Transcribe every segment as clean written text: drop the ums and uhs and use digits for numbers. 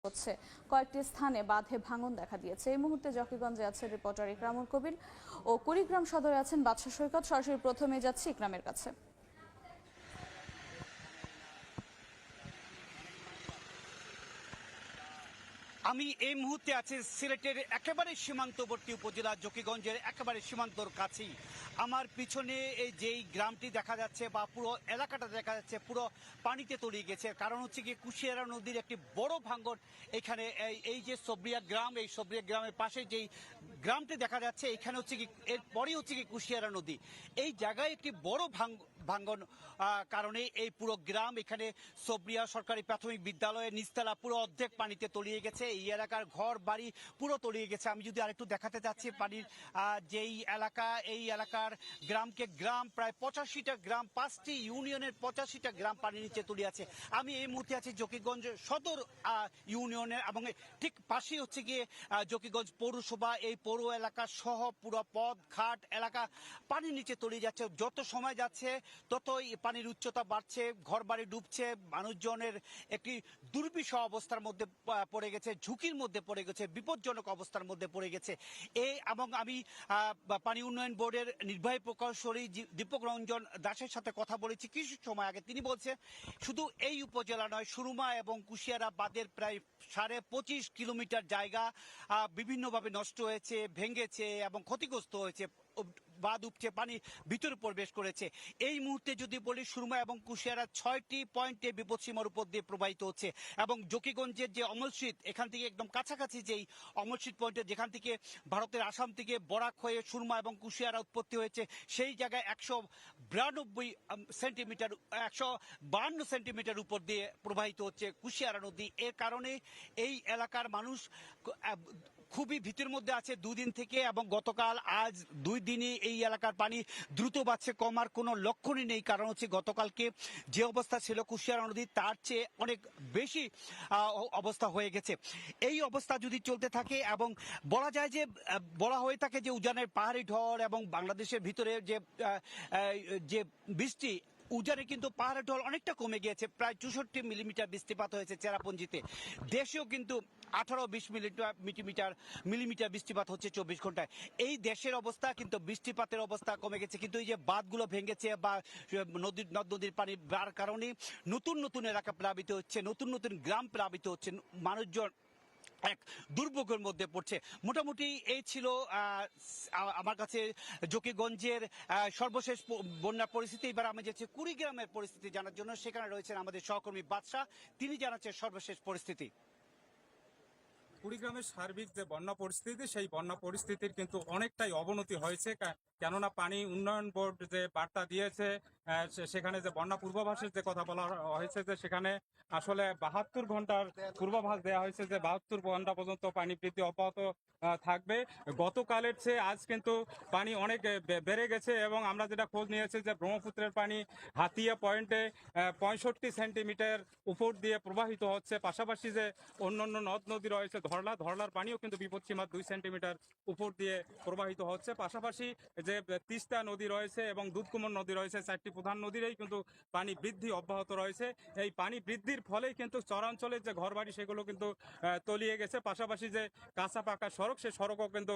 হচ্ছে কয়েকটি স্থানে বাঁধে ভাঙন দেখা দিয়েছে। এই মুহূর্তে জকিগঞ্জে আছে রিপোর্টার ইকরামুল কবির ও কুড়িগ্রাম সদরে আছেন বাদশা সৈকত। সরাসরি প্রথমে যাচ্ছি ইকরামের কাছে। আমি এই মুহূর্তে আছি সিলেটের একেবারে সীমান্তবর্তী উপজেলা জকিগঞ্জের একেবারে সীমান্তর কাছেই। আমার পিছনে এই যেই গ্রামটি দেখা যাচ্ছে বা পুরো এলাকাটা দেখা যাচ্ছে পুরো পানিতে তলিয়ে গেছে। কারণ হচ্ছে কি কুশিয়ারা নদীর একটি বড় ভাঙ্গন এখানে। এই যে সবরিয়া গ্রাম, এই সবরিয়া গ্রামের পাশে যেই গ্রামটি দেখা যাচ্ছে এখানে হচ্ছে কি এরপরই হচ্ছে কি কুশিয়ারা নদী। এই জায়গায় একটি বড় ভাঙ্গন কারণে এই পুরো গ্রাম, এখানে সবরিয়া সরকারি প্রাথমিক বিদ্যালয়ের নিচতলা পুরো অর্ধেক পানিতে তলিয়ে গেছে। এই এলাকার ঘর বাড়ি পুরো তলিয়ে গেছে। আমি যদি আরেকটু দেখাতে চাচ্ছি পানির যেই এলাকা, এই এলাকার গ্রাম প্রায় 85টা গ্রাম, 5টি ইউনিয়নের 85টা গ্রাম পানির নিচে তলিয়ে আছে। আমি এই মুহূর্তে আছি জকিগঞ্জ সদর ইউনিয়নের এবং ঠিক পাশেই হচ্ছে গিয়ে জকিগঞ্জ পৌরসভা। এই পৌর এলাকা সহ পুরো পথ ঘাট এলাকা পানির নিচে তলিয়ে যাচ্ছে। যত সময় যাচ্ছে ততই পানির উচ্চতা বাড়ছে, ঘর বাড়ি ডুবছে, মানুষজনের একটি দুর্বিষহ অবস্থার মধ্যে পড়ে গেছে, ঝুঁকির মধ্যে পড়ে গেছে, বিপজ্জনক অবস্থার মধ্যে পড়ে গেছে। এবং আমি পানি উন্নয়ন বোর্ডের নির্বাহী প্রকৌশলী দীপক রঞ্জন দাসের সাথে কথা বলেছি কিছু সময় আগে। তিনি বলছে শুধু এই উপজেলা নয়, সুরমা এবং কুশিয়ারা বাঁধের প্রায় 25.5 কিলোমিটার জায়গা বিভিন্নভাবে নষ্ট হয়েছে, ভেঙেছে এবং ক্ষতিগ্রস্ত হয়েছে। বাঁধ উপচে পানি ভিতরে প্রবেশ করেছে। এই মুহূর্তে যদি বলি, সুরমা এবং কুশিয়ারা 6টি পয়েন্টে বিপদসীমার উপর দিয়ে প্রবাহিত হচ্ছে এবং জকিগঞ্জের যে অমলশীত, এখান থেকে একদম কাছাকাছি যেই অমলশীত পয়েন্টে, যেখান থেকে ভারতের আসাম থেকে বরাক হয়ে সুরমা এবং কুশিয়ারা উৎপত্তি হয়েছে, সেই জায়গায় 192 সেন্টিমিটার 152 সেন্টিমিটার উপর দিয়ে প্রবাহিত হচ্ছে কুশিয়ারা নদী। এর কারণে এই এলাকার মানুষ খুবই ভীতির মধ্যে আছে দুদিন থেকে, এবং গতকাল আজ 2 দিনই এই এলাকার পানি দ্রুত বাড়ছে, কমার কোনো লক্ষণই নেই। কারণ হচ্ছে গতকালকে যে অবস্থা ছিল কুশিয়ারা নদী, তার চেয়ে অনেক বেশি অবস্থা হয়ে গেছে। এই অবস্থা যদি চলতে থাকে এবং বলা হয়ে থাকে যে উজানের পাহাড়ি ঢল এবং বাংলাদেশের ভিতরে যে বৃষ্টি, উজানে কিন্তু পাহাড়ের ঢল অনেকটা কমে গিয়েছে। প্রায় 64 মিলিমিটার বৃষ্টিপাত হয়েছে চেরাপুঞ্জিতে। দেশেও কিন্তু 18-20 মিলিমিটার বৃষ্টিপাত হচ্ছে 24 ঘন্টায়। এই দেশের অবস্থা, কিন্তু বৃষ্টিপাতের অবস্থা কমে গেছে। কিন্তু এই যে বাঁধগুলো ভেঙেছে বা নদীর পানি বাড়ার কারণে নতুন নতুন এলাকা প্লাবিত হচ্ছে, নতুন নতুন গ্রাম প্লাবিত হচ্ছে, মানুষজন এক দুর্ভোগের মধ্যে পড়ছে। মোটামুটি এই ছিল আমার কাছে জকিগঞ্জের সর্বশেষ বন্যার পরিস্থিতি। এবার আমি যাচ্ছি কুড়িগ্রামের পরিস্থিতি জানার জন্য। সেখানে রয়েছেন আমাদের সহকর্মী বাদশা, তিনি জানাচ্ছেন সর্বশেষ পরিস্থিতি। কুড়িগ্রামের সার্বিক যে বন্যা পরিস্থিতি, সেই বন্যা পরিস্থিতির কিন্তু অনেকটাই অবনতি হয়েছে। কেননা পানি উন্নয়ন বোর্ড যে বার্তা দিয়েছে, সেখানে যে বন্যা পূর্বাভাসের যে কথা বলা হয়েছে, যে সেখানে আসলে 72 ঘন্টার পূর্বাভাস দেওয়া হয়েছে, যে 72 ঘন্টা পর্যন্ত পানি বৃদ্ধি অব্যাহত থাকবে। গতকালের চেয়ে আজ কিন্তু পানি অনেক বেড়ে গেছে, এবং আমরা যেটা খোঁজ নিয়েছি যে ব্রহ্মপুত্রের পানি হাতিয়া পয়েন্টে 65 সেন্টিমিটার উপর দিয়ে প্রবাহিত হচ্ছে। পাশাপাশি যে অন্যান্য নদ নদী রয়েছে, ধরলার পানিও কিন্তু বিপদসীমার 2 সেন্টিমিটার উপর দিয়ে প্রবাহিত হচ্ছে। পাশাপাশি যে তিস্তা নদী রয়েছে এবং দুধকুমর নদী রয়েছে, 4টি প্রধান নদীরই কিন্তু পানি বৃদ্ধি অব্যাহত রয়েছে। এই পানি বৃদ্ধির ফলেই কিন্তু চরাঞ্চলের যে ঘরবাড়ি, সেগুলো কিন্তু তলিয়ে গেছে। পাশাপাশি যে কাঁচা পাকা সড়ক, সেই সড়কও কিন্তু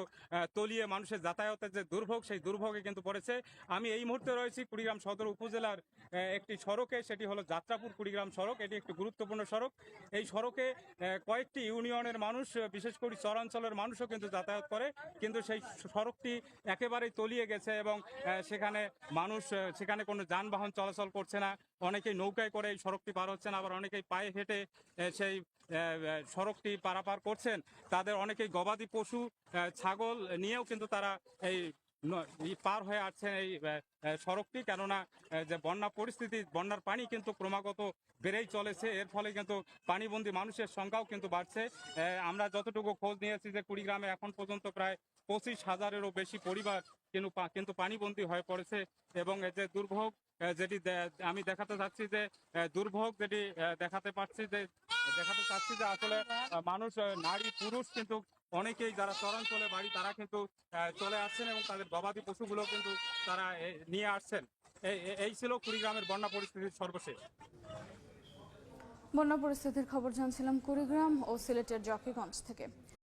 তলিয়ে মানুষের যাতায়াতের যে দুর্ভোগ, সেই দুর্ভোগে কিন্তু পড়েছে। আমি এই মুহূর্তে রয়েছি কুড়িগ্রাম সদর উপজেলার একটি সড়কে, সেটি হলো যাত্রাপুর কুড়িগ্রাম সড়ক। এটি একটি গুরুত্বপূর্ণ সড়ক। এই সড়কে কয়েকটি ইউনিয়নের মানুষ, বিশেষ করে চরাঞ্চলের মানুষও কিন্তু যাতায়াত করে, কিন্তু সেই সড়কটি একেবারেই তলিয়ে গেছে এবং সেখানে কোনো যানবাহন চলাচল করছে না। অনেকেই নৌকায় করে এই সড়কটি পার হচ্ছেন, আবার অনেকেই পায়ে হেঁটে সেই সড়কটি পারাপার করছেন। তাদের অনেকেই গবাদি পশু, ছাগল নিয়েও কিন্তু তারা এই পার হয়ে আসছেন এই সড়কটি। কেননা যে বন্যার পানি কিন্তু ক্রমাগত বেড়েই চলেছে। এর ফলে কিন্তু পানিবন্দী মানুষের সংখ্যাও কিন্তু বাড়ছে। আমরা যতটুকু খোঁজ নিয়েছি যে কুড়িগ্রামে এখন পর্যন্ত প্রায় 25,000-এরও বেশি পরিবার কিন্তু পানিবন্দী হয়ে পড়েছে। এবং যে দুর্ভোগ যেটি আমি দেখাতে চাচ্ছি যে দেখাতে চাচ্ছি যে আসলে মানুষ, নারী পুরুষ কিন্তু অনেকেই যারা চরাঞ্চলে বাড়ি, তারা কিন্তু চলে আসছেন এবং তাদের গবাদি পশুগুলো কিন্তু তারা নিয়ে আসছেন। এই ছিল কুড়িগ্রামের বন্যা পরিস্থিতির সর্বশেষ। বন্যা পরিস্থিতির খবর জানছিলাম কুড়িগ্রাম ও সিলেটের জকিগঞ্জ থেকে।